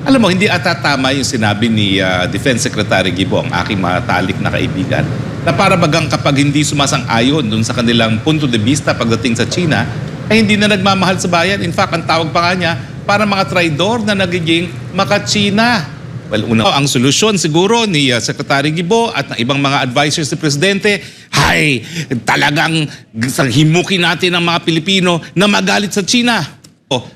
Alam mo, hindi ata tama yung sinabi ni Defense Secretary Gibo, ang aking matalik na kaibigan, na para bagang kapag hindi sumasang-ayon dun sa kanilang punto de vista pagdating sa China, ay hindi na nagmamahal sa bayan. In fact, ang tawag pa nga niya, para mga traidor na nagiging maka-China. Well, ang solusyon siguro ni Secretary Gibo at ng ibang mga advisors ni Presidente, hay, talagang himukin natin ang mga Pilipino na magalit sa China.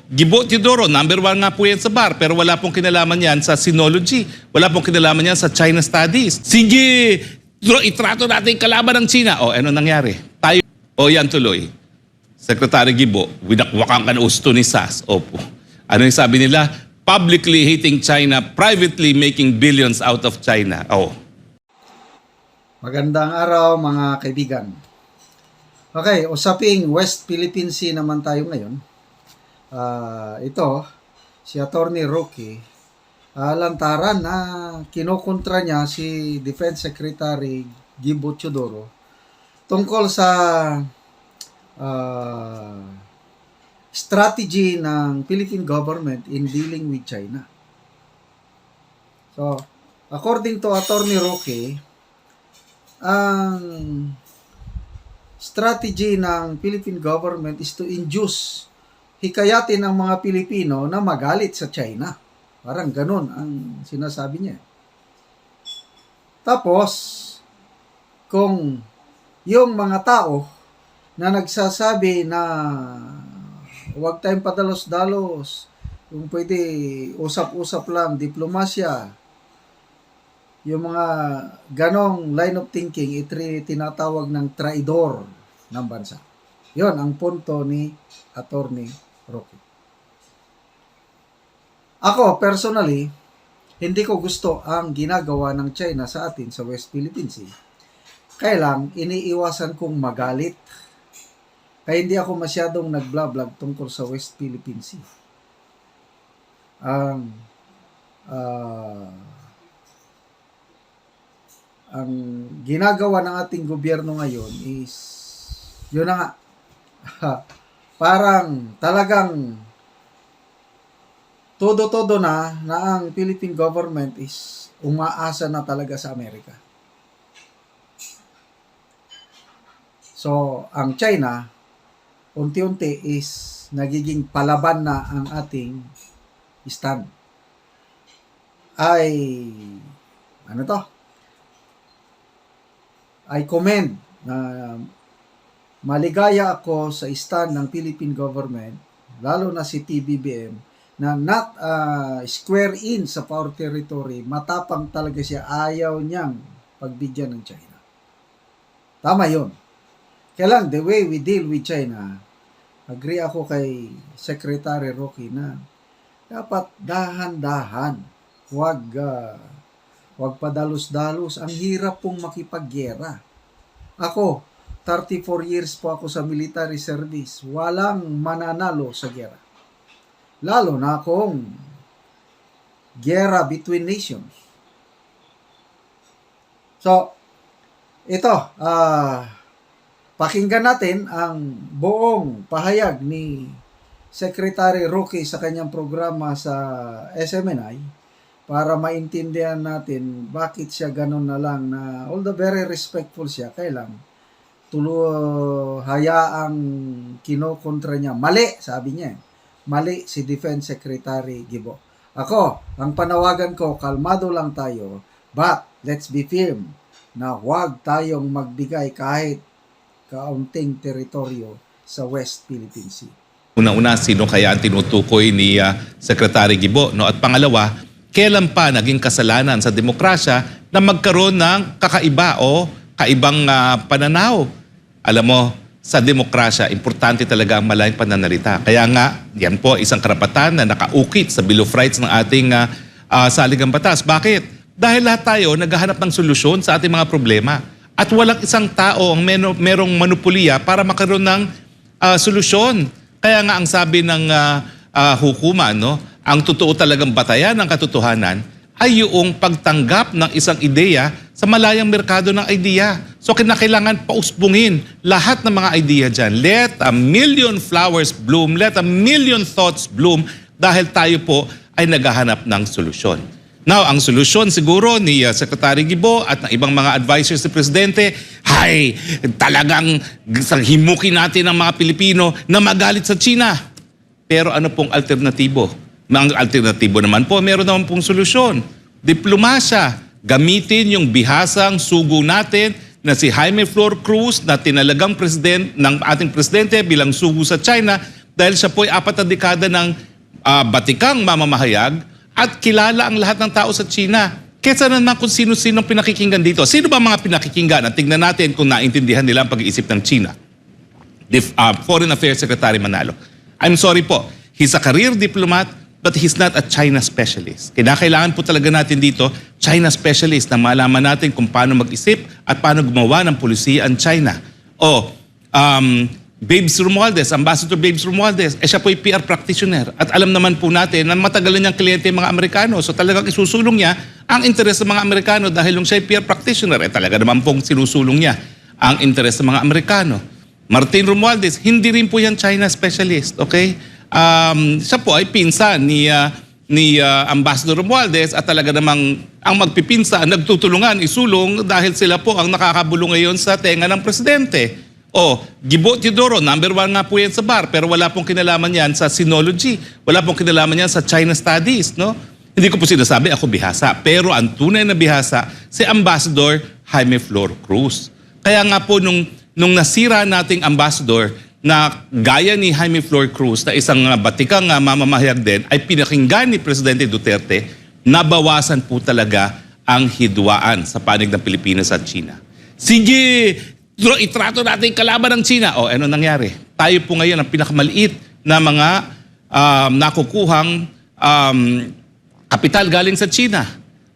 Gibo Teodoro, number 1 nga po yan sa bar, pero wala pong kinalaman yan sa sinology. Wala pong kinalaman yan sa China Studies. Sige, itrato natin kalaban ng China. Ano nangyari? Tayo, yan tuloy. Secretary Gibo, winakwakan ka na usto ni SAS. Opo. Ano yung sabi nila? Publicly hating China, privately making billions out of China. Magandang araw mga kaibigan. Okay, usaping West Philippine Sea naman tayo ngayon. Ito, si Attorney Roque, lantaran na kinokontra niya si Defense Secretary Gibo Teodoro tungkol sa strategy ng Philippine government in dealing with China. So, according to Attorney Roque, ang strategy ng Philippine government is to induce, hikayatin ang mga Pilipino na magalit sa China. Parang ganun ang sinasabi niya. Tapos, kung yung mga tao na nagsasabi na huwag tayong padalos-dalos, kung pwede usap-usap lang, diplomasya, yung mga ganong line of thinking, tinatawag ng traidor ng bansa. Yon ang punto ni Attorney Roque. Ako, personally, hindi ko gusto ang ginagawa ng China sa atin sa West Philippine Sea. Kaya lang, iniiwasan kong magalit. Kaya hindi ako masyadong nag-vlog tungkol sa West Philippine Sea. Ang ginagawa ng ating gobyerno ngayon is, yun na nga, parang talagang todo-todo na ang Philippine government is umaasa na talaga sa Amerika. So, ang China, unti-unti is nagiging palaban na ang ating stand. I commend na maligaya ako sa stand ng Philippine government, lalo na si PBBM, na not square in sa power territory, matapang talaga siya, ayaw niyang pagbigyan ng China. Tama yun. Kaya lang, the way we deal with China, agree ako kay Secretary Roque na dapat dahan-dahan, huwag padalos-dalos. Ang hirap pong makipaggera. Ako, 34 years po ako sa military service. Walang mananalo sa gera. Lalo na kung gera between nations. So, ito, pakinggan natin ang buong pahayag ni Secretary Roque sa kanyang programa sa SMNI para maintindihan natin bakit siya ganun na lang na although very respectful siya, kailang hayaang kinokontra niya. Mali, sabi niya. Mali si Defense Secretary Gibo. Ako, ang panawagan ko, kalmado lang tayo, but let's be firm na huwag tayong magbigay kahit kaunting teritoryo sa West Philippine Sea. Una-una, sino kaya ang tinutukoy ni Secretary Gibo? No? At pangalawa, kailan pa naging kasalanan sa demokrasya na magkaroon ng kakaiba o kaibang pananaw? Alam mo, sa demokrasya, importante talaga ang malayang pananalita. Kaya nga, yan po, isang karapatan na nakaukit sa Bill of Rights ng ating saligang batas. Bakit? Dahil lahat tayo naghahanap ng solusyon sa ating mga problema. At walang isang tao ang merong manupuliya para makaroon ng solusyon. Kaya nga ang sabi ng hukuman, no, ang totoo talagang batayan ng katotohanan ay yung pagtanggap ng isang ideya sa malayang merkado ng idea. So kinakailangan pausbungin lahat ng mga idea dyan. Let a million flowers bloom, let a million thoughts bloom, dahil tayo po ay naghahanap ng solusyon. Now, ang solusyon siguro ni Secretary Guibo at ng ibang mga advisors ni Presidente, ay talagang himukin natin ang mga Pilipino na magalit sa China. Pero ano pong alternatibo? Ang alternatibo naman po, meron naman pong solusyon. Diplomasya. Gamitin yung bihasang sugo natin na si Jaime Flor Cruz na tinalagang president ng ating presidente bilang sugo sa China dahil siya po ay 4 na dekada ng batikang mamamahayag at kilala ang lahat ng tao sa China. Kesa naman kung sino-sino pinakikinggan dito. Sino ba mga pinakikinggan? At tingnan natin kung naintindihan nila ang pag-iisip ng China. Foreign Affairs Secretary Manalo. I'm sorry po, he's a career diplomat but he's not a China specialist. Kailangan po talaga natin dito, China specialist na malaman natin kung paano mag-isip at paano gumawa ng polisiya ang China. Babes Romualdez, Ambassador Babes Romualdez, siya po ay PR practitioner. At alam naman po natin na matagal na niyang kliyente yung mga Amerikano. So talagang isusulong niya ang interes ng mga Amerikano dahil nung siya ay PR practitioner, talaga naman pong sinusulong niya ang interes ng mga Amerikano. Martin Romualdez, hindi rin po yan China specialist, okay? Siya po ay pinsan ni Ambassador Romualdez at talaga namang ang magpipinsa, nagtutulungan, isulong dahil sila po ang nakakabulong ngayon sa tenga ng presidente. Guibo Teodoro, number 1 nga po yan sa bar, pero wala pong kinalaman yan sa sinology. Wala pong kinalaman yan sa China studies, no? Hindi ko po sinasabi, ako bihasa. Pero ang tunay na bihasa, si Ambassador Jaime Flor Cruz. Kaya nga po, nung nasira nating ambassador na gaya ni Jaime Flor Cruz, na isang batikang mamamahayag din, ay pinakinggan ni Presidente Duterte, nabawasan po talaga ang hidwaan sa panig ng Pilipinas at China. Sige! Itrato natin yung kalaban ng China. Ano nangyari? Tayo po ngayon ang pinakamaliit na mga nakukuhang kapital galing sa China.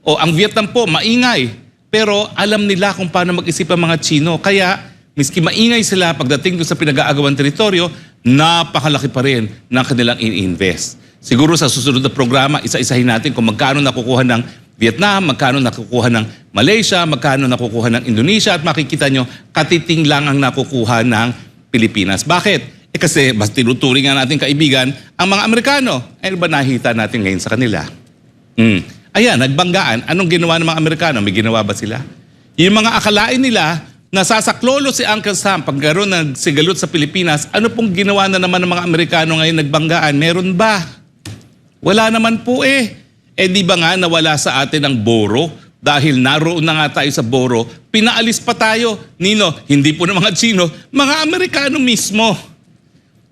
Ang Vietnam po, maingay. Pero alam nila kung paano mag-isip ang mga Chino. Kaya, miski maingay sila pagdating doon sa pinag-aagawang teritoryo, napakalaki pa rin ng kanilang in-invest. Siguro sa susunod na programa, isa-isahin natin kung magkano nakukuha ng Vietnam, magkano nakukuha ng Malaysia, magkano nakukuha ng Indonesia at makikita nyo, katiting lang ang nakukuha ng Pilipinas. Bakit? Kasi mas tinuturing nga natin kaibigan ang mga Amerikano. Ano ba nakita natin ngayon sa kanila? Ayan, nagbanggaan. Anong ginawa ng mga Amerikano? May ginawa ba sila? Yung mga akalain nila, nasasaklolo si Uncle Sam pagkaroon ng sigalot sa Pilipinas, ano pong ginawa na naman ng mga Amerikano ngayon nagbanggaan? Meron ba? Wala naman po di ba nga nawala sa atin ang Boro? Dahil naroon na nga tayo sa Boro, pinaalis pa tayo. Nino, hindi po ng mga Chino, mga Amerikano mismo.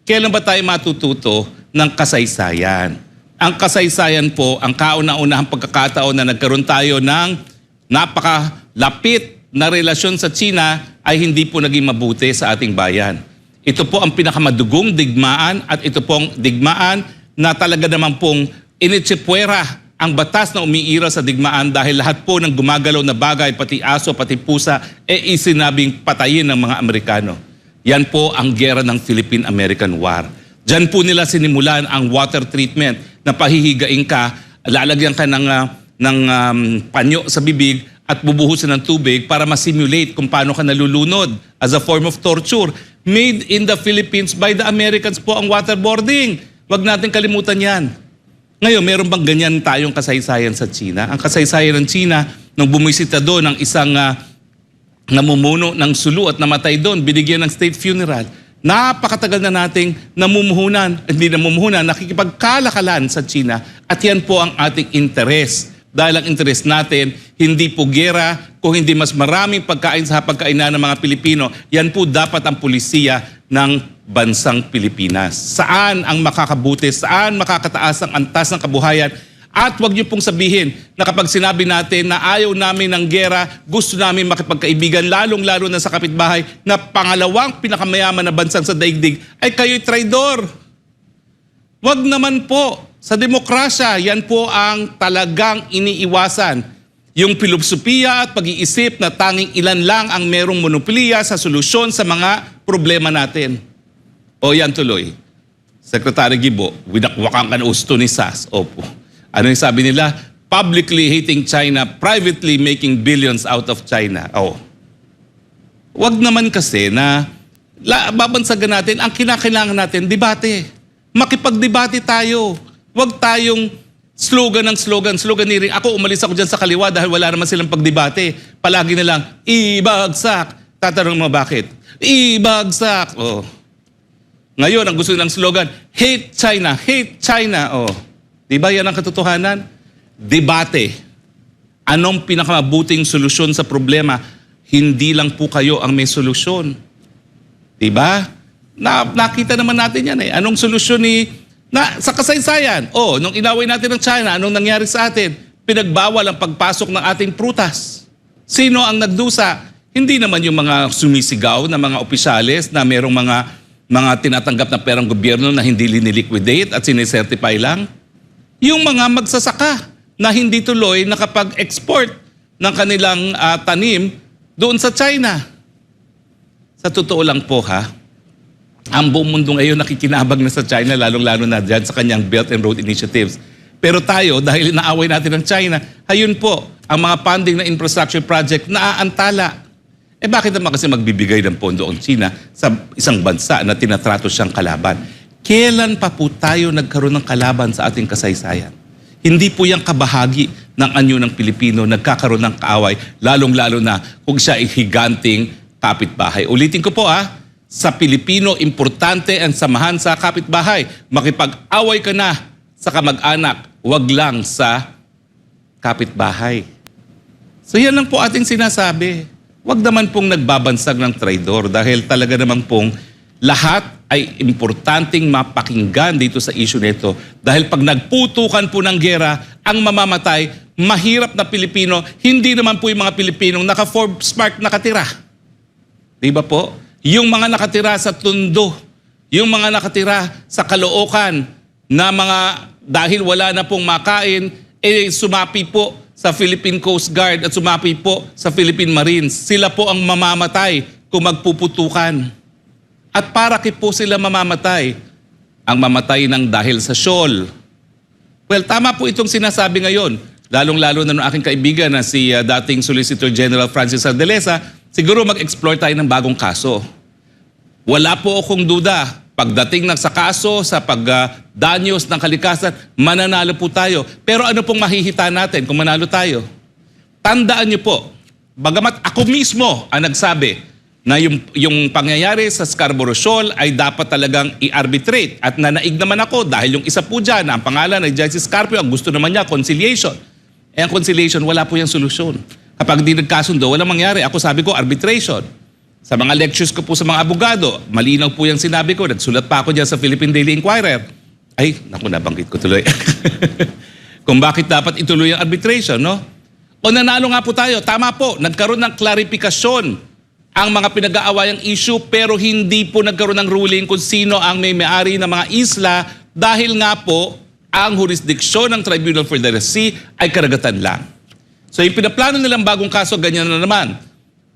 Kailan ba tayo matututo ng kasaysayan? Ang kasaysayan po, ang kauna-unahang pagkakataon na nagkaroon tayo ng napakalapit na relasyon sa China ay hindi po naging mabuti sa ating bayan. Ito po ang pinakamadugong digmaan at ito pong digmaan na talaga naman pong initsipwera ang batas na umiira sa digmaan dahil lahat po ng gumagalaw na bagay, pati aso, pati pusa, isinabing patayin ng mga Amerikano. Yan po ang gera ng Philippine-American War. Diyan po nila sinimulan ang water treatment na pahihigain ka, lalagyan ka ng panyo sa bibig at bubuhusan ng tubig para masimulate kung paano ka nalulunod as a form of torture. Made in the Philippines by the Americans po ang waterboarding. Huwag natin kalimutan yan. Ngayon, meron bang ganyan tayong kasaysayan sa China? Ang kasaysayan ng China, nung bumisita doon ng isang namumuno ng sulu at namatay doon, binigyan ng state funeral. Napakatagal na nating nakikipagkalakalan sa China at yan po ang ating interes. Dahil ang interes natin, hindi po gera, kung hindi mas maraming pagkain sa pagkainan ng mga Pilipino, yan po dapat ang pulisiya ng bansang Pilipinas. Saan ang makakabuti? Saan makakataas ang antas ng kabuhayan? At huwag niyo pong sabihin na kapag sinabi natin na ayaw namin ng gera, gusto namin makipagkaibigan, lalong-lalo na sa kapitbahay, na pangalawang pinakamayaman na bansang sa daigdig, ay kayo'y traidor. Huwag naman po. Sa demokrasya, yan po ang talagang iniiwasan. Yung filosofiya at pag-iisip na tanging ilan lang ang merong monopolya sa solusyon sa mga problema natin. Yan tuloy. Secretary Guibo, winakwakang ka na usto ni SAS. Opo. Ano yung sabi nila? Publicly hating China, privately making billions out of China. Wag naman kasi na babansagan natin, ang kinakailangan natin, debate. Makipagdebate tayo. Wag tayong Slogan ng sloganeering. Ako, umalis ako dyan sa kaliwa dahil wala naman silang pagdebate. Palagi na lang, ibagsak. Tatanong mo bakit? Ibagsak. Oh. Ngayon, ang gusto nilang slogan, hate China, hate China. Oh. Di ba yan ang katotohanan? Debate. Anong pinakamabuting solusyon sa problema? Hindi lang po kayo ang may solusyon. Di ba? Nakita naman natin yan eh. Anong solusyon sa kasaysayan? Oh, nung inaway natin ng China, anong nangyari sa atin? Pinagbawal ang pagpasok ng ating prutas. Sino ang nagdusa? Hindi naman yung mga sumisigaw na mga opisyales na merong mga tinatanggap na perang gobyerno na hindi liniliquidate at sinisertify lang. Yung mga magsasaka na hindi tuloy nakapag-export ng kanilang tanim doon sa China. Sa totoo lang po ang buong mundo ngayon nakikinabang na sa China, lalong-lalo na dyan sa kanyang Belt and Road Initiatives. Pero tayo, dahil inaaway natin ng China, ayun po, ang mga funding na infrastructure project naaantala. Bakit naman kasi magbibigay ng pondo ang China sa isang bansa na tinatrato siyang kalaban? Kailan pa po tayo nagkaroon ng kalaban sa ating kasaysayan? Hindi po yung kabahagi ng anyo ng Pilipino nagkakaroon ng kaaway, lalong-lalo na kung siya ay higanting kapitbahay. Ulitin ko po sa Pilipino, importante ang samahan sa kapitbahay. Makipag-away ka na sa kamag-anak, wag lang sa kapitbahay. So yan lang po ating sinasabi. Wag naman pong nagbabansag ng traidor dahil talaga naman pong lahat ay importanteng mapakinggan dito sa issue nito. Dahil pag nagputukan po ng gera, ang mamamatay, mahirap na Pilipino, hindi naman po yung mga Pilipinong naka-Forbes mark nakatira. Diba po? Yung mga nakatira sa Tondo, yung mga nakatira sa Caloocan, na mga dahil wala na pong makain, sumapi po sa Philippine Coast Guard at sumapi po sa Philippine Marines. Sila po ang mamamatay kung magpuputukan. At para po sila mamamatay, ang mamatay ng dahil sa shawl. Well, tama po itong sinasabi ngayon. Lalong-lalo na ng aking kaibigan na si dating Solicitor General Francis Ardalesa, siguro mag-explore tayo ng bagong kaso. Wala po akong duda. Pagdating sa kaso, sa pagdanyos ng kalikasan, mananalo po tayo. Pero ano pong mahihita natin kung manalo tayo? Tandaan niyo po, bagamat ako mismo ang nagsabi na yung pangyayari sa Scarborough Shoal ay dapat talagang i-arbitrate. At nanaig naman ako dahil yung isa po dyan, ang pangalan ay Justice Carpio, ang gusto naman niya, conciliation. Ang conciliation, wala po yung solusyon. Kapag di nagkasundo, walang mangyari. Ako sabi ko, arbitration. Sa mga lectures ko po sa mga abogado, malinaw po yung sinabi ko. Nagsulat pa ako dyan sa Philippine Daily Inquirer. Ay, naku, nabanggit ko tuloy. Kung bakit dapat ituloy ang arbitration, no? O nanalo nga po tayo. Tama po, nagkaroon ng klarifikasyon ang mga pinag-aawayang issue pero hindi po nagkaroon ng ruling kung sino ang may-ari ng mga isla dahil nga po ang jurisdiksyon ng Tribunal for the Sea ay karagatan lang. So yung pinaplano nilang bagong kaso, ganyan na naman.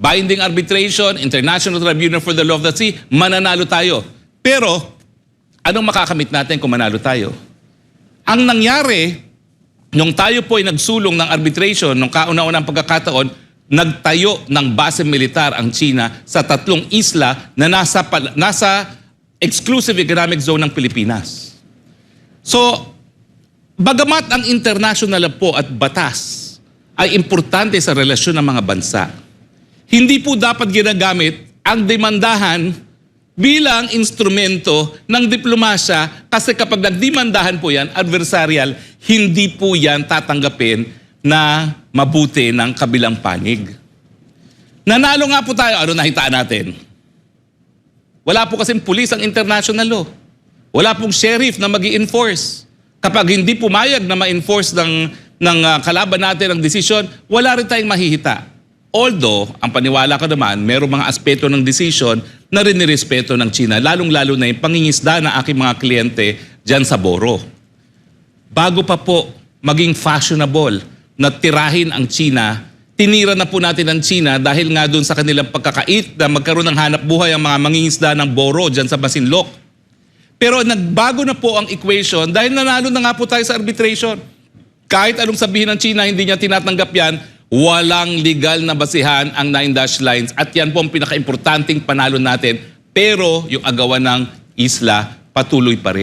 Binding arbitration, International Tribunal for the Law of the Sea, mananalo tayo. Pero, anong makakamit natin kung manalo tayo? Ang nangyari, nung tayo po ay nagsulong ng arbitration, nung kauna-unang pagkakataon, nagtayo ng base militar ang China sa 3 isla na nasa exclusive economic zone ng Pilipinas. So, bagamat ang international law po at batas ay importante sa relasyon ng mga bansa, hindi po dapat ginagamit ang demandahan bilang instrumento ng diplomasya kasi kapag nagdemandahan po yan, adversarial, hindi po yan tatanggapin na mabuti ng kabilang panig. Nanalo nga po tayo, ano nahitaan natin? Wala po kasing pulis ang international law. Wala pong sheriff na mag-i-enforce. Kapag hindi pumayag na ma-enforce ng kalaban natin ang desisyon, wala rin tayong mahihita. Although, ang paniwala ko naman, mayroong mga aspeto ng decision na rin nirespeto ng China, lalong-lalo na yung pangingisda ng aking mga kliyente dyan sa Boro. Bago pa po maging fashionable na tirahin ang China, tinira na po natin ang China dahil nga doon sa kanilang pagkakait na magkaroon ng hanap buhay ang mga mangingisda ng Boro dyan sa Masinloc. Pero nagbago na po ang equation dahil nanalo na nga po tayo sa arbitration. Kahit anong sabihin ng China, hindi niya tinatanggap yan, walang legal na basihan ang 9 dash lines at yan po ang pinaka-importanting panalo natin. Pero yung agawan ng isla, patuloy pa rin.